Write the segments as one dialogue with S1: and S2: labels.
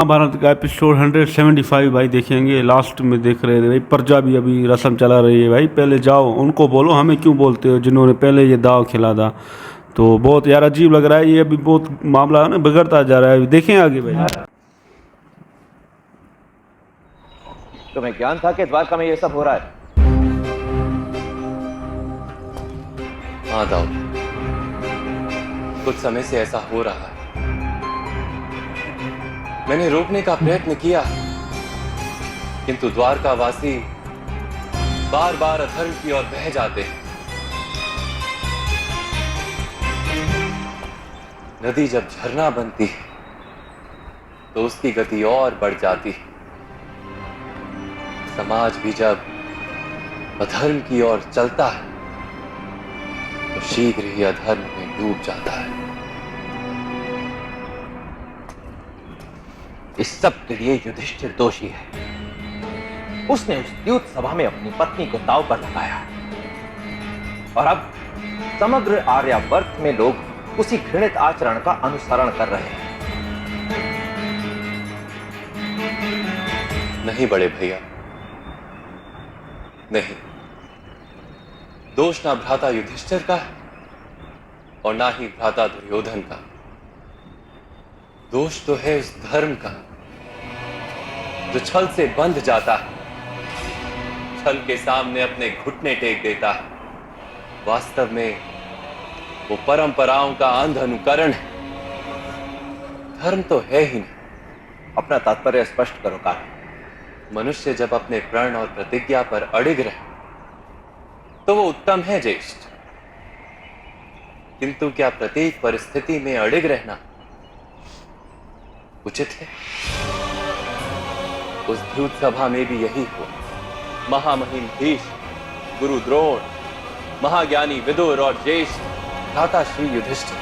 S1: महाभारत का एपिसोड 175 भाई देखेंगे। लास्ट में देख रहे थे भाई, प्रजा भी अभी रस्म चला रही है भाई। पहले जाओ उनको बोलो हमें क्यों बोलते हो, जिन्होंने पहले ये दाव खेला था। तो बहुत यार अजीब लग रहा है, ये अभी बहुत मामला है ना बिगड़ता जा रहा है। देखें आगे भाई।
S2: तुम्हें ज्ञान था कि द्वारका में ये सब हो रहा है?
S3: हाँ दाऊद, कुछ समय से ऐसा हो रहा है। मैंने रोकने का प्रयत्न किया, किंतु द्वारकावासी बार बार अधर्म की ओर बह जाते हैं। नदी जब झरना बनती है तो उसकी गति और बढ़ जाती है। समाज भी जब अधर्म की ओर चलता है तो शीघ्र ही अधर्म में डूब जाता है।
S2: इस सब के लिए युधिष्ठिर दोषी है। उसने उस द्यूत सभा में अपनी पत्नी को दांव पर लगाया और अब समग्र आर्यावर्त में लोग उसी घृणित आचरण का अनुसरण कर रहे हैं।
S3: नहीं बड़े भैया, नहीं। दोष ना भ्राता युधिष्ठिर का है और ना ही भ्राता दुर्योधन का। दोष तो है उस धर्म का जो छल से बंध जाता है, छल के सामने अपने घुटने टेक देता है। वास्तव में वो परंपराओं का अंध अनुकरण है, धर्म तो है ही नहीं।
S2: अपना तात्पर्य स्पष्ट करो कारण।
S3: मनुष्य जब अपने प्रण और प्रतिज्ञा पर अडिग रहे तो वो उत्तम है ज्येष्ठ, किंतु क्या प्रत्येक परिस्थिति में अडिग रहना उचित है? उस द्यूत सभा में भी यही हुआ। महामहिम भीष्म, गुरु द्रोण, महाज्ञानी विदुर और ज्येष्ठ भ्राता श्री युधिष्ठिर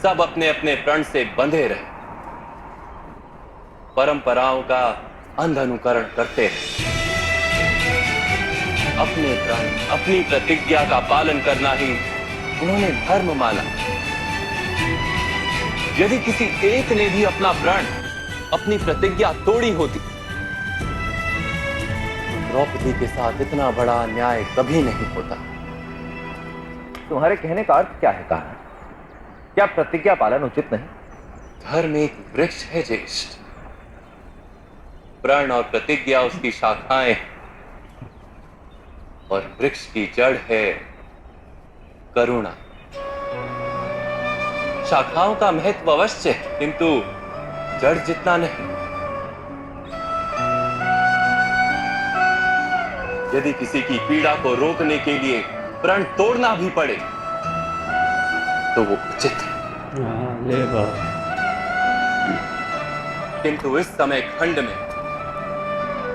S3: सब अपने अपने प्रण से बंधे रहे, परंपराओं का अंध अनुकरण करते रहे। अपने प्रण, अपनी प्रतिज्ञा का पालन करना ही उन्होंने धर्म माना। यदि किसी एक ने भी अपना प्रण, अपनी प्रतिज्ञा तोड़ी होती, द्रौपदी के साथ इतना बड़ा अन्याय कभी नहीं होता।
S2: तुम्हारे कहने का अर्थ क्या है कारण? क्या प्रतिज्ञा पालन उचित नहीं?
S3: धर्म एक वृक्ष है ज्येष्ठ, प्रण और प्रतिज्ञा उसकी शाखाएं और वृक्ष की जड़ है करुणा। शाखाओं का महत्व अवश्य है, किंतु जड़ जितना नहीं। यदि किसी की पीड़ा को रोकने के लिए प्रण तोड़ना भी पड़े तो वो उचित है।
S1: ले
S3: किंतु इस समय खंड में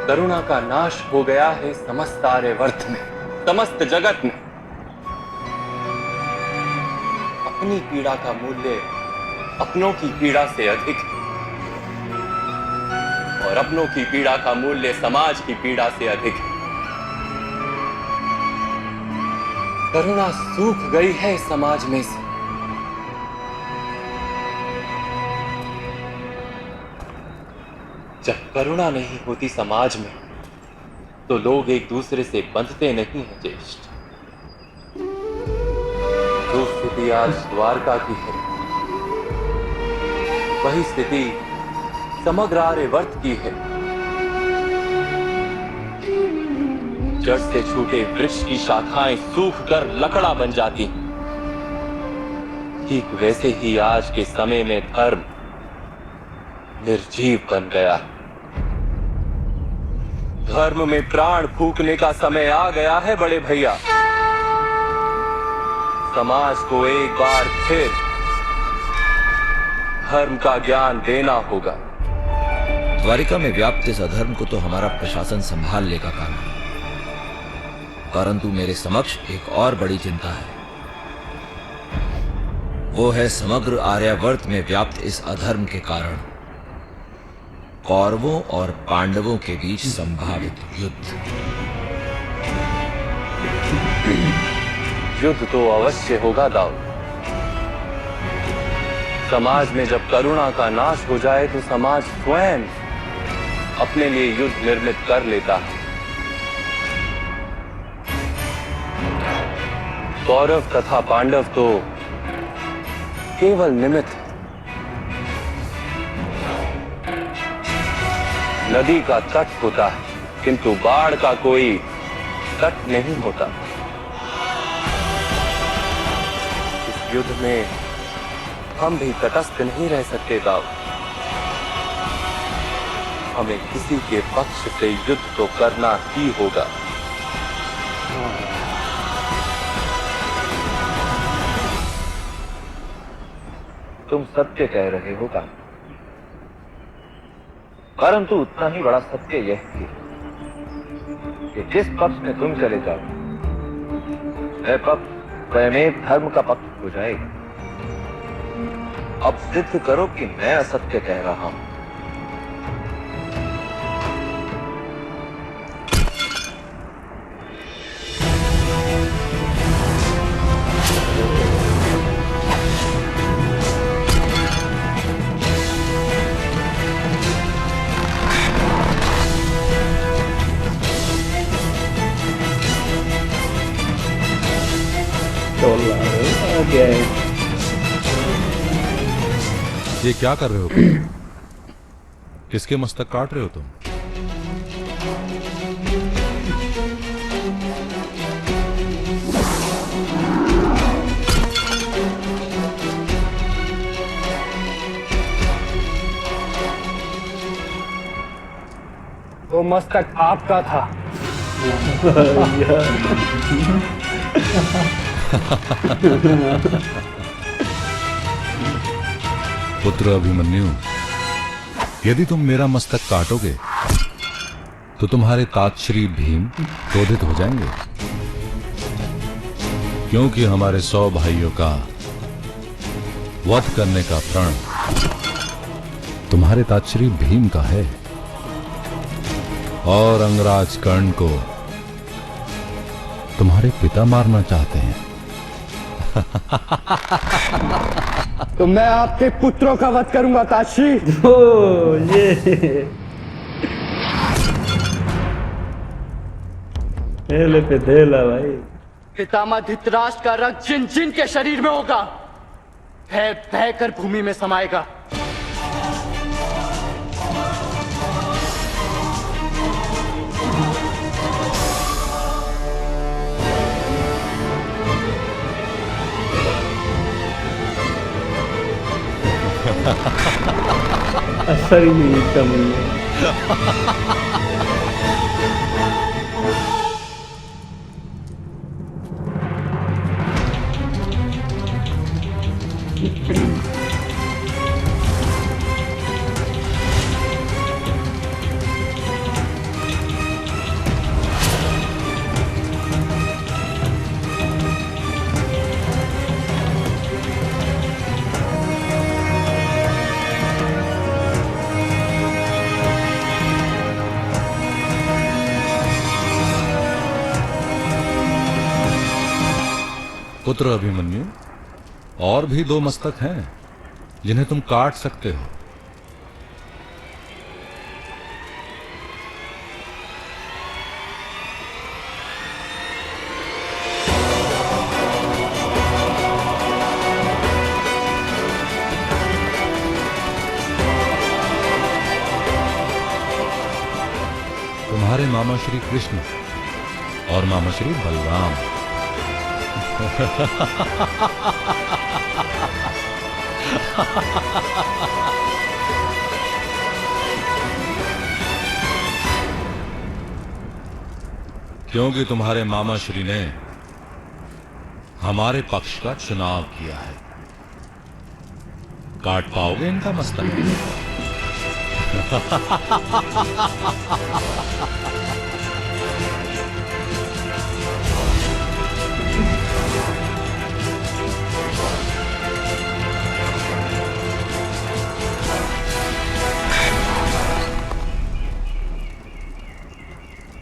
S3: करुणा का नाश हो गया है समस्त आर्यावर्त में, समस्त जगत में। अपनी पीड़ा का मूल्य अपनों की पीड़ा से अधिक है और अपनों की पीड़ा का मूल्य समाज की पीड़ा से अधिक है। करुणा सूख गई है इस समाज में से। जब करुणा नहीं होती समाज में तो लोग एक दूसरे से बंधते नहीं हैं ज्येष्ठ। जो स्थिति आज द्वारका की है वही स्थिति समग्र आर्यावर्त की है। जड़ से छूटे वृक्ष की शाखाएं सूख कर लकड़ा बन जाती, ठीक वैसे ही आज के समय में धर्म निर्जीव बन गया। धर्म में प्राण फूंकने का समय आ गया है बड़े भैया। समाज को एक बार फिर धर्म का ज्ञान देना होगा।
S4: द्वारिका में व्याप्त इस अधर्म को तो हमारा प्रशासन संभाल लेगा कानून, परंतु मेरे समक्ष एक और बड़ी चिंता है। वो है समग्र आर्यावर्त में व्याप्त इस अधर्म के कारण कौरवों और पांडवों के बीच संभावित युद्ध।
S3: युद्ध तो अवश्य होगा दाऊद, समाज में जब करुणा का नाश हो जाए तो समाज स्वयं अपने लिए युद्ध निर्मित कर लेता है। कौरव तथा पांडव तो केवल निमित्त। नदी का तट होता है किंतु बाढ़ का कोई तट नहीं होता। इस युद्ध में हम भी तटस्थ नहीं रह सकते दाऊ। हमें किसी के पक्ष से युद्ध तो करना ही होगा।
S2: तुम सत्य कह रहे हो का, परंतु उतना ही बड़ा सत्य यह है कि जिस पक्ष में तुम चले जाओ वह पक्ष स्वयं धर्म का पक्ष हो जाएगा। अब सिद्ध करो कि मैं असत्य कह रहा हूं।
S5: ये क्या कर रहे हो तुम? किसके मस्तक काट रहे हो तुम?
S6: वो मस्तक आपका था।
S5: पुत्र अभिमन्यु, यदि तुम मेरा मस्तक काटोगे तो तुम्हारे तात श्री भीम क्रोधित हो जाएंगे, क्योंकि हमारे 100 भाइयों का वध करने का प्रण तुम्हारे तात श्री भीम का है और अंगराज कर्ण को तुम्हारे पिता मारना चाहते हैं।
S6: तो मैं आपके पुत्रों का वध करूंगा ताश्री।
S1: ये पे देला भाई।
S6: पितामह धृतराष्ट्र का रक्त जिन जिन के शरीर में होगा बह बह कर भूमि में समाएगा।
S1: असर ही नहीं इसका मुझे।
S5: पुत्र अभिमन्यु, और भी 2 मस्तक हैं जिन्हें तुम काट सकते हो। तुम्हारे मामा श्री कृष्ण और मामा श्री बलराम। क्योंकि तुम्हारे मामा श्री ने हमारे पक्ष का चुनाव किया है। काट पाओगे इनका मस्तक?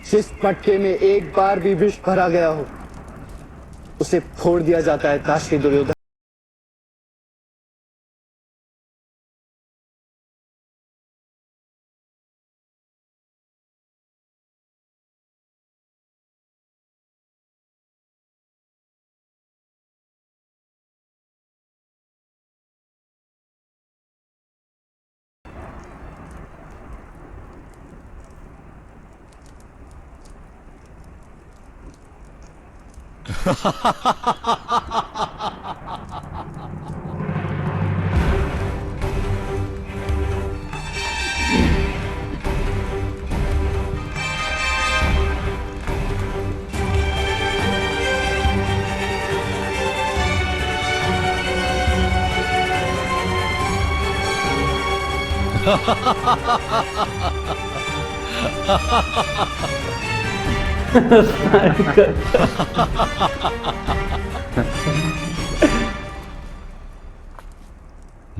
S6: जिस मटके में एक बार भी विष भरा गया हो उसे फोड़ दिया जाता है ताश्री दुर्योधन।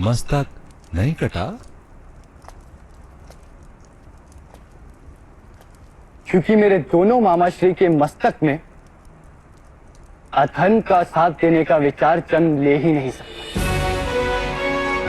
S5: मस्तक नहीं कटा?
S6: क्योंकि मेरे दोनों मामाश्री के मस्तक में अथन का साथ देने का विचार चंद ले ही नहीं सकता।